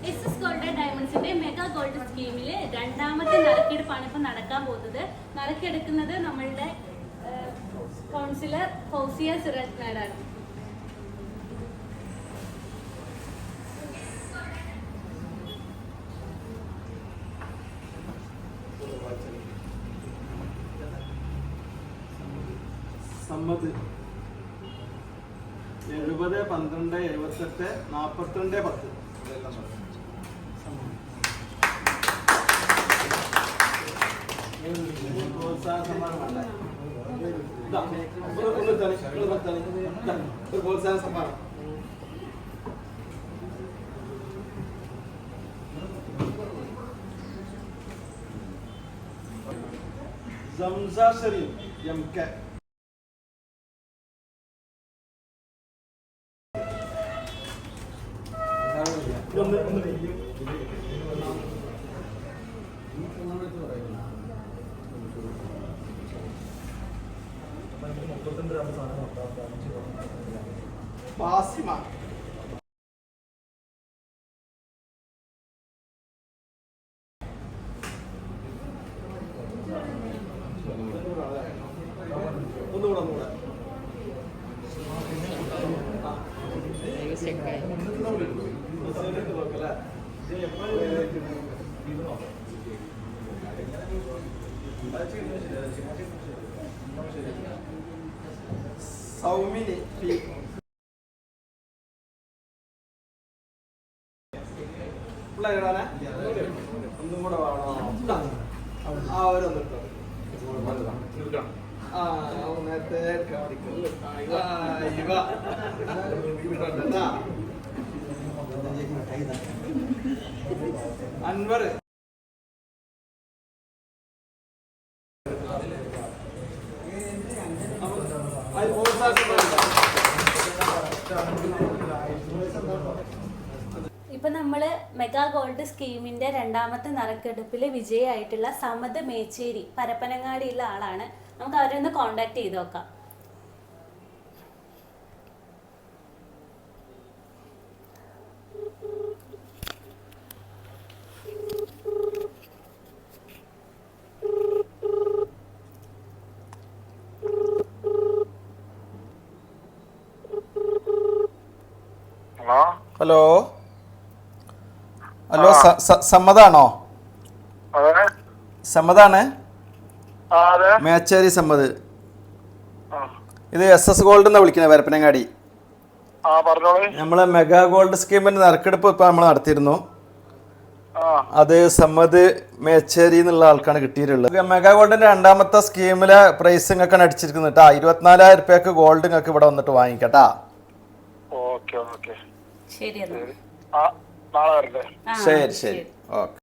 SS Gold Diamonds mega gold സ്കീമിൽ രണ്ടാമത്തെ നറുക്കെടുപ്പാണ് ഇപ്പോൾ നടക്കാൻ പോകുന്നത്. നറുക്കെടുക്കുന്നത് നമ്മളുടെ കൗൺസിലർ ഫൗസിയ സിറാജ് മാഡാണ്. സമ്മത് 70 12 78 42 10 പ്രോത്സാഹന സമ്മാനമാണ്. ഒരു പ്രോത്സാഹന സമ്മാനം. സംസ ഷരീഫ് MK ഫാസിമ ഒന്നുകൂടെ സൗമിനി പിള്ളേരാണ് ഒന്നും കൂടെ വേണം. ആ ഓരോന്നിട്ടോ നേരത്തെ അൻവർ ഇപ്പൊ നമ്മള് മെഗാ ഗോൾഡ് സ്കീമിന്റെ രണ്ടാമത്തെ നറുക്കെടുപ്പിൽ വിജയിയായിട്ടുള്ള സമദ് മേച്ചേരി പരപ്പനങ്ങാടിയുള്ള ആളാണ്. നമുക്ക് അവരെ ഒന്ന് കോണ്ടാക്ട് ചെയ്ത് നോക്കാം. ഹലോ ഹലോ സമ്മതാണോ? സമ്മതാണ്, മേച്ചേരി സമ്മത്. ഇത് SS ഗോൾഡ് എന്നാ വിളിക്കുന്നത്, പരപ്പനങ്ങാടി. നമ്മളെ മെഗാ ഗോൾഡ് സ്കീമിന്റെ നറുക്കെടുപ്പ് ഇപ്പൊ നമ്മൾ നടത്തിയിരുന്നു. അത് സമ്മത് മേച്ചേരി എന്നുള്ള ആൾക്കാണ് കിട്ടിയിട്ടുള്ളത്. മെഗാ ഗോൾഡിന്റെ രണ്ടാമത്തെ സ്കീമിലെ പ്രൈസ് നിങ്ങൾക്കാണ് അടിച്ചിരിക്കുന്നത് കേട്ടാ. 24,000 രൂപയ്ക്ക് ഗോൾഡ് നിങ്ങൾക്ക് ഇവിടെ വന്നിട്ട് വാങ്ങിക്കട്ടാ. ശരി ശരി ഓക്കെ.